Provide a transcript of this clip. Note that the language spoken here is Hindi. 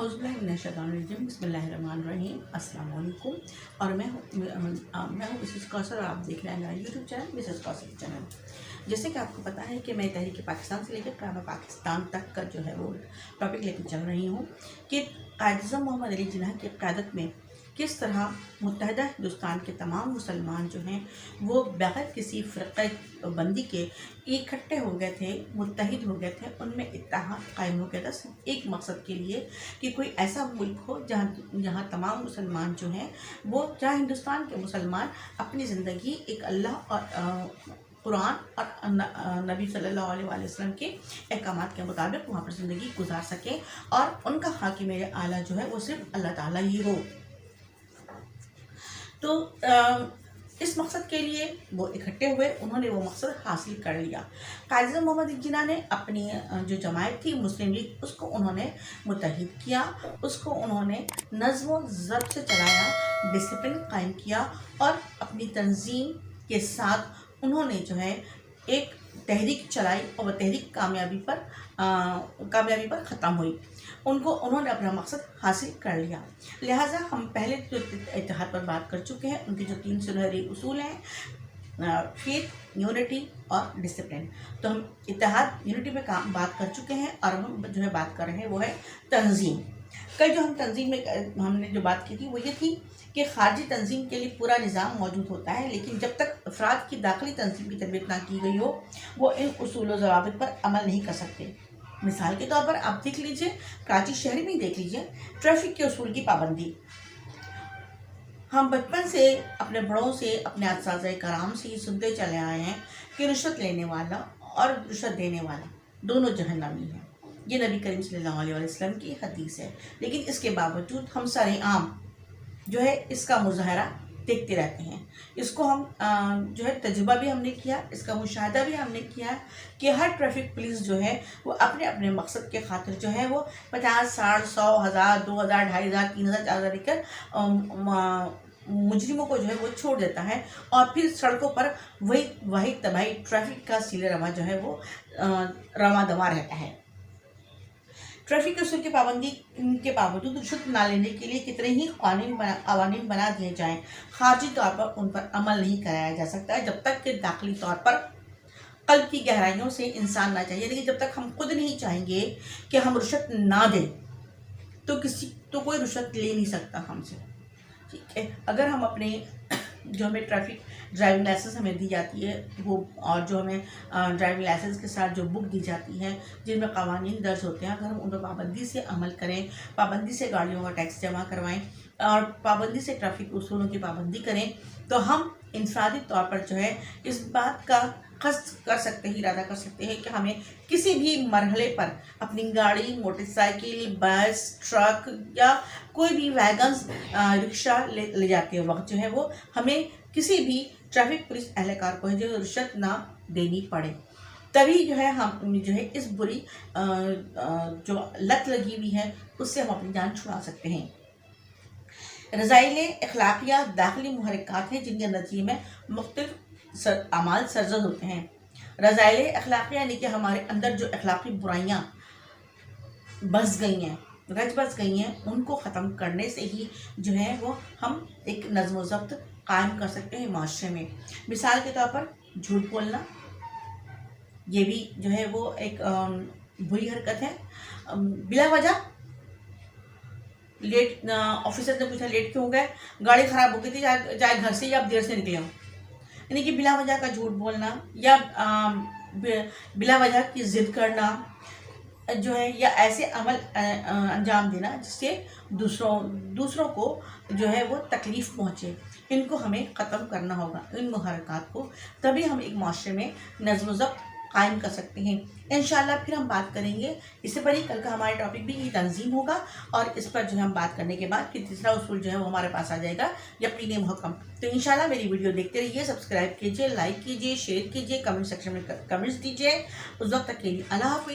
औज़ुबिल्लाहिमिनश्शैतानिर्रजीम बिस्मिल्लाहिर्रहमानिर्रहीम अस्सलाम वालेकुम। और मैं हूँ मिसेस कौसर और आप देख रहे हैं मेरा YouTube channel Mrs Kausar channel. जैसे कि आपको पता है कि मैं तहरीक पाकिस्तान से लेकर क़याम पाकिस्तान तक का जो है वो टॉपिक लेकर चल रही हूँ कि कायद-ए-आज़म मोहम्मद अली जिन्ना की क़यादत में किस तरह मुत्तहिदा हिंदुस्तान के तमाम मुसलमान जो हैं वो बग़ैर किसी फ़िरक़ा बंदी के इकट्ठे हो गए थे, मुत्तहिद हो गए थे। उनमें इत्तेहाद कायम हो गया था सिर्फ एक मकसद के लिए कि कोई ऐसा मुल्क हो जहाँ तमाम मुसलमान जो हैं वो, जहाँ हिंदुस्तान के मुसलमान अपनी ज़िंदगी एक अल्लाह और कुरान और नबी सल्लल्लाहु अलैहि वसल्लम के अहकामात के मुताबिक वहाँ पर ज़िंदगी गुजार सकें और उनका हाकिम आला जो है वो सिर्फ अल्लाह ताला ही हो। तो इस मकसद के लिए वो इकट्ठे हुए, उन्होंने वो मकसद हासिल कर लिया। कायद-ए-आज़म मोहम्मद अली जिन्ना ने अपनी जो जमायत थी मुस्लिम लीग, उसको उन्होंने मुत्तहिद किया, उसको उन्होंने नज़्म व ज़ब्त से चलाया, डिसिप्लिन कायम किया और अपनी तंजीम के साथ उन्होंने जो है एक तहरीक चलाई और वह तहरीक कामयाबी पर ख़त्म हुई। उन्होंने अपना मकसद हासिल कर लिया। लिहाजा हम पहले जो इत्तेहाद पर बात कर चुके हैं, उनके जो 3 सुनहरी उसूल हैं, फेथ, यूनिटी और डिसिप्लिन। तो हम इत्तेहाद यूनिटी पे बात कर चुके हैं और हम जो है बात कर रहे हैं वो है तंजीम। कल जो हम तंजीम में हमने जो बात की थी वो ये थी कि खारजी तंजीम के लिए पूरा निज़ाम मौजूद होता है, लेकिन जब तक अफराद की दाखिली तंजीम की तरबियत ना की गई हो वो इन उसूल व ज़वाबित पर अमल नहीं कर सकते। मिसाल के तौर पर आप देख लीजिए, कराची शहर में देख लीजिए, ट्रैफिक के उसूल की पाबंदी। हम बचपन से अपने बड़ों से, अपने असातिज़ा कराम से सुनते चले आए हैं कि रुश्वत लेने वाला और रुश्वत देने वाला दोनों जहन्नमी हैं। ये नबी करीम सल्लल्लाहु अलैहि वसल्लम की हदीस है, लेकिन इसके बावजूद हम सरेआम जो है इसका मुज़ाहरा देखते रहते हैं। इसको हम जो है तजुर्बा भी हमने किया, इसका मुशाहदा भी हमने किया कि हर ट्रैफिक पुलिस जो है वो अपने अपने मकसद के खातिर जो है वो 50, 60, 100, 1000, 2000, 2500, 3000, 4000 लेकर मुजरिमों को जो है वो छोड़ देता है और फिर सड़कों पर वही तबाही ट्रैफिक का सिले रवा जो है वो रवा दवा रहता है। ट्रैफिक के उसूल की पाबंदी के बावजूद रुश्वत ना लेने के लिए कितने ही कवानीन बना दिए जाएं, खारजी तौर पर उन पर अमल नहीं कराया जा सकता है जब तक कि दाखिली तौर पर कल्ब की गहराइयों से इंसान ना चाहिए। लेकिन जब तक हम खुद नहीं चाहेंगे कि हम रुश्वत ना दें तो कोई रुश्वत ले नहीं सकता हमसे, ठीक है। अगर हम अपने जो हमें ट्रैफिक ड्राइविंग लाइसेंस हमें दी जाती है वो, और जो हमें ड्राइविंग लाइसेंस के साथ जो बुक दी जाती है जिनमें कवानीन दर्ज होते हैं, अगर हम उन पर पाबंदी से अमल करें, पाबंदी से गाड़ियों का टैक्स जमा करवाएं और पाबंदी से ट्रैफिक उसूलों की पाबंदी करें, तो हम इंफरादी तौर पर जो है इस बात का कस्द कर सकते हैं, इरादा कर सकते हैं कि हमें किसी भी मरहले पर अपनी गाड़ी, मोटरसाइकिल, बस, ट्रक या कोई भी वैगन्स, रिक्शा ले जाते वक्त जो है वो हमें किसी भी ट्रैफिक पुलिस एहलकार को जो रुश्वत ना देनी पड़े। तभी जो है हम जो है इस बुरी जो लत लगी हुई है उससे हम अपनी जान छुड़ा सकते हैं। रज़ाइल अखलाकिया दाखिली मुहर्रिकात हैं जिनके नतीजे में मुख्तलिफ अमाल सरजद होते हैं। रज़ाइल अखलाकिया यानी कि हमारे अंदर जो अखलाकी बुराइयाँ बस गई हैं, उनको ख़त्म करने से ही जो है वो हम एक नज़्म व ज़ब्त कायम कर सकते हैं माशरे में। मिसाल के तौर पर झूठ बोलना, ये भी जो है वो एक बुरी हरकत है। बिला वजह लेट, ऑफिसर ने पूछा लेट क्यों गए, गाड़ी ख़राब हो गई थी, चाहे घर से ही आप देर से निकले हो, यानी कि बिला वजह का झूठ बोलना या बिला वजह की ज़िद करना जो है, या ऐसे अमल अंजाम देना जिससे दूसरों को जो है वो तकलीफ़ पहुँचे, इनको हमें ख़त्म करना होगा, इन मुहर्रिकात को। तभी हम एक माशरे में नज़्म व ज़ब्त कायम कर सकते हैं। इंशाअल्लाह फिर हम बात करेंगे, इससे पहले कल का हमारा टॉपिक भी ये तंजीम होगा और इस पर जो है हम बात करने के बाद फिर तीसरा उसूल जो है वो हमारे पास आ जाएगा, यकीन मुहक्कम। तो इंशाअल्लाह मेरी वीडियो देखते रहिए, सब्सक्राइब कीजिए, लाइक कीजिए, शेयर कीजिए, कमेंट सेक्शन में कमेंट्स दीजिए। उस वक्त तक के लिए अल्लाह हाफ़िज़।